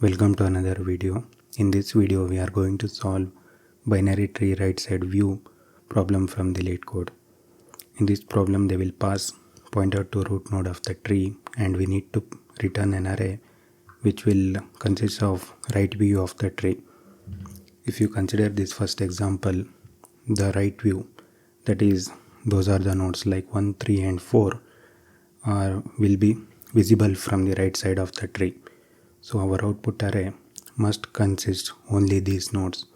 Welcome to another video. In this video we are going to solve binary tree right side view problem from the Leetcode. In this problem they will pass pointer to root node of the tree and we need to return an array which will consist of right view of the tree. If you consider this first example, the right view, that is those are the nodes like 1, 3 and 4 will be visible from the right side of the tree. So our output array must consist only these nodes.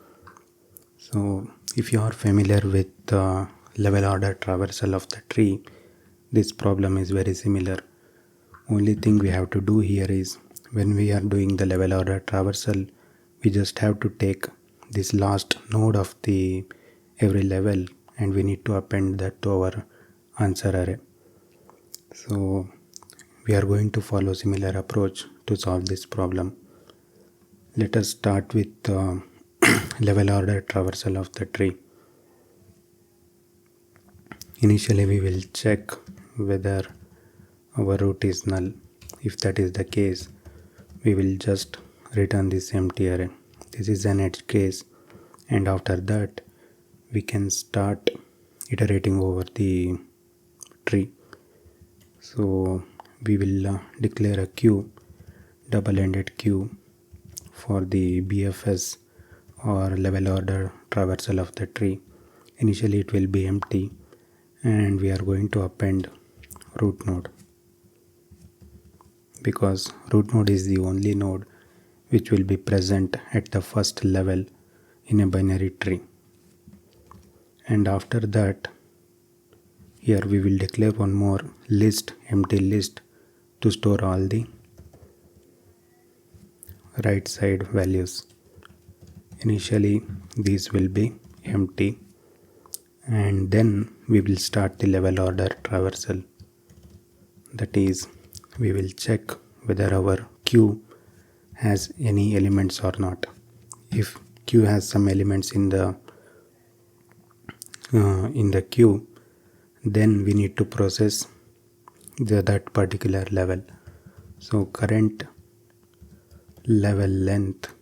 So if you are familiar with the level order traversal of the tree, this problem is very similar. Only thing we have to do here is when we are doing the level order traversal, we just have to take this last node of the every level and we need to append that to our answer array. So we are going to follow similar approach to solve this problem. Let us start with level order traversal of the tree. Initially we will check whether our root is null. If that is the case, we will just return this empty array. This is an edge case, and after that we can start iterating over the tree. So we will declare a queue, double-ended queue for the BFS or level order traversal of the tree. Initially it will be empty and we are going to append root node, because root node is the only node which will be present at the first level in a binary tree. And after that, here we will declare one more list, empty list, to store all the right side values. Initially these will be empty and then we will start the level order traversal. That is, we will check whether our queue has any elements or not. If queue has some elements in the queue, then we need to process that particular level. So current level length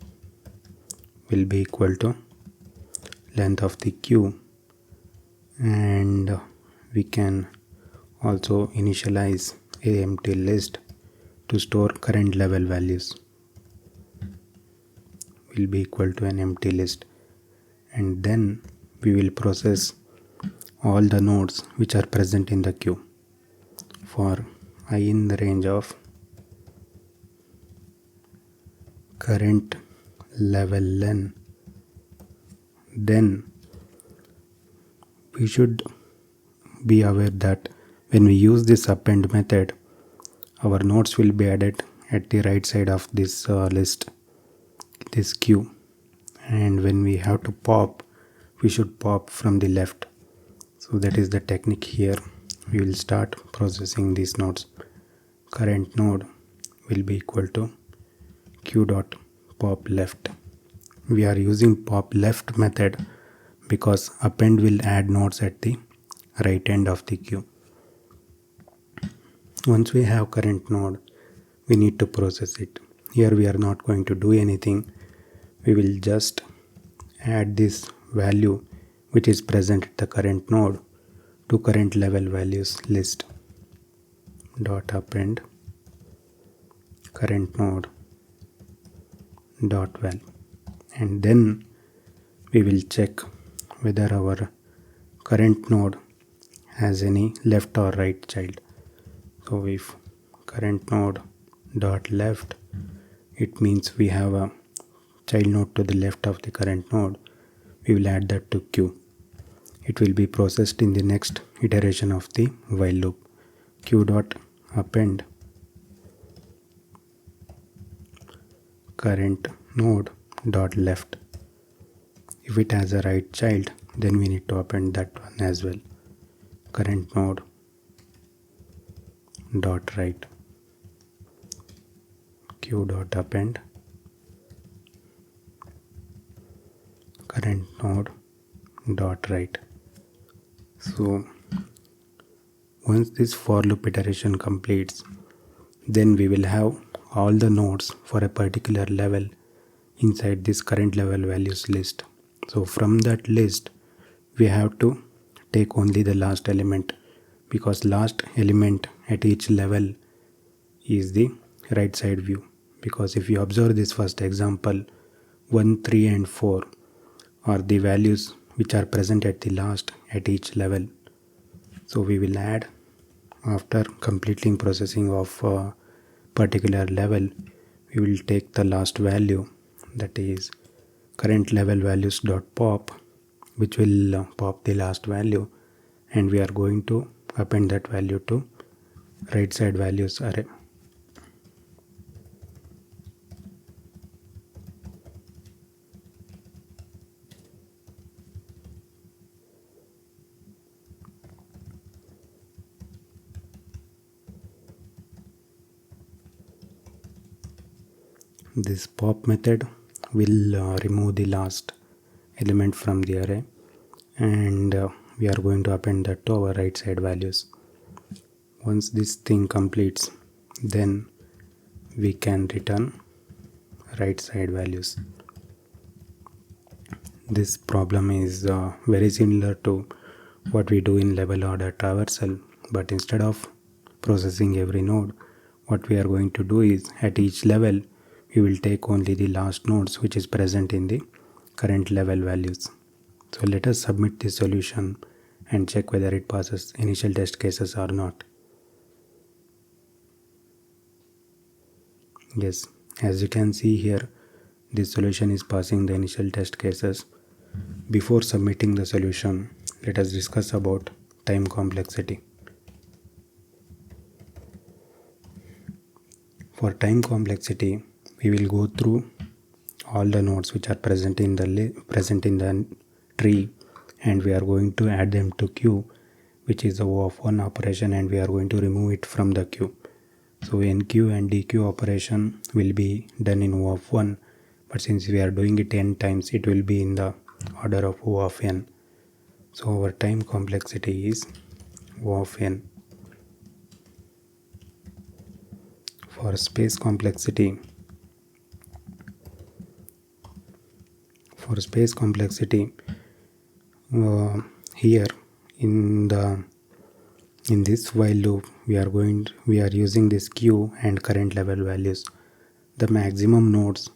will be equal to length of the queue, and we can also initialize a empty list to store current level values. Will be equal to an empty list, and then we will process all the nodes which are present in the queue for I in the range of current level len. Then we should be aware that when we use this append method, our nodes will be added at the right side of this list, this queue, and when we have to pop, we should pop from the left. So that is the technique here. We will start processing these nodes. Current node will be equal to q dot pop left. We are using pop left method because append will add nodes at the right end of the queue. Once we have current node, we need to process it. Here we are not going to do anything. We will just add this value which is present at the current node to current level values list dot append current node dot val, and then we will check whether our current node has any left or right child. So if current node dot left, it means we have a child node to the left of the current node. We will add that to queue. It will be processed in the next iteration of the while loop. Q dot append current node dot left. If it has a right child, then we need to append that one as well. Current node dot right. Q dot append current node dot right. So once this for loop iteration completes, then we will have all the nodes for a particular level inside this current level values list. So from that list we have to take only the last element, because last element at each level is the right side view. Because if you observe this first example, 1, 3 and 4 are the values which are present at the last at each level. So we will add, after completing processing of a particular level, we will take the last value, that is current level values dot pop, which will pop the last value, and we are going to append that value to right side values array. This pop method will remove the last element from the array, and we are going to append that to our right side values. Once this thing completes, then we can return right side values. This problem is very similar to what we do in level order traversal, but instead of processing every node, what we are going to do is at each level we will take only the last nodes which is present in the current level values. So let us submit the solution and check whether it passes initial test cases or not. Yes, as you can see here, this solution is passing the initial test cases. Before submitting the solution, let us discuss about time complexity. For time complexity, we will go through all the nodes which are present in the tree, and we are going to add them to queue, which is the O of 1 operation, and we are going to remove it from the queue. So NQ and DQ operation will be done in O of 1, but since we are doing it n times, it will be in the order of O of n. So our time complexity is O of n. For space complexity, here in this while loop we are using this queue and current level values. The maximum nodes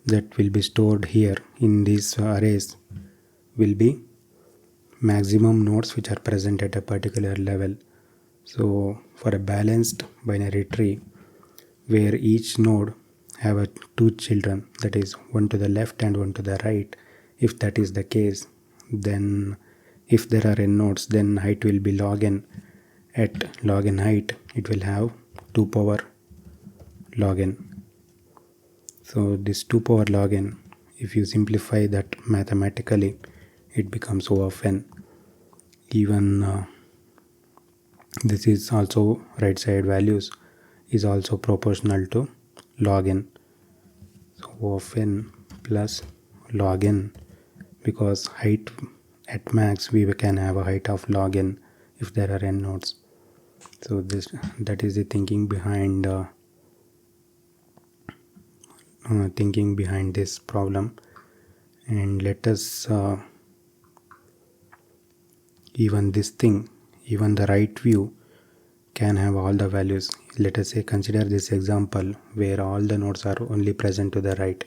that will be stored here in these arrays will be maximum nodes which are present at a particular level. So for a balanced binary tree where each node have two children, that is one to the left and one to the right, if that is the case, then if there are n nodes, then height will be log n. At log n height, it will have 2 power log n. So this 2 power log n, if you simplify that mathematically, it becomes O of n. Even this is also right side values is also proportional to log n. So O of n plus log n, because height at max we can have a height of log n if there are n nodes. So that is the thinking behind this problem. And let us even the right view can have all the values. Let us say consider this example where all the nodes are only present to the right.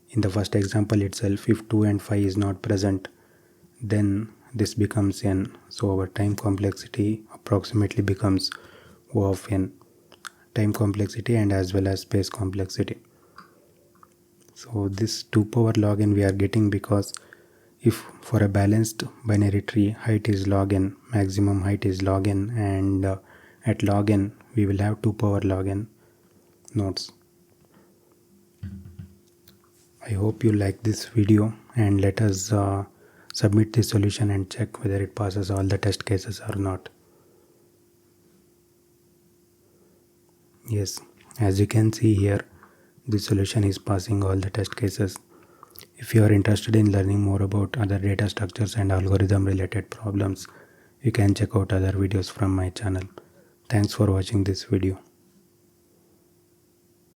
In the first example itself, if 2 and 5 is not present, then this becomes n. So our time complexity approximately becomes O of n. Time complexity and as well as space complexity. So this 2 power log n we are getting because if for a balanced binary tree, height is log n, maximum height is log n, and at log n we will have 2 power log n nodes. I hope you like this video, and let us submit the solution and check whether it passes all the test cases or not. Yes, as you can see here, the solution is passing all the test cases. If you are interested in learning more about other data structures and algorithm related problems, you can check out other videos from my channel. Thanks for watching this video.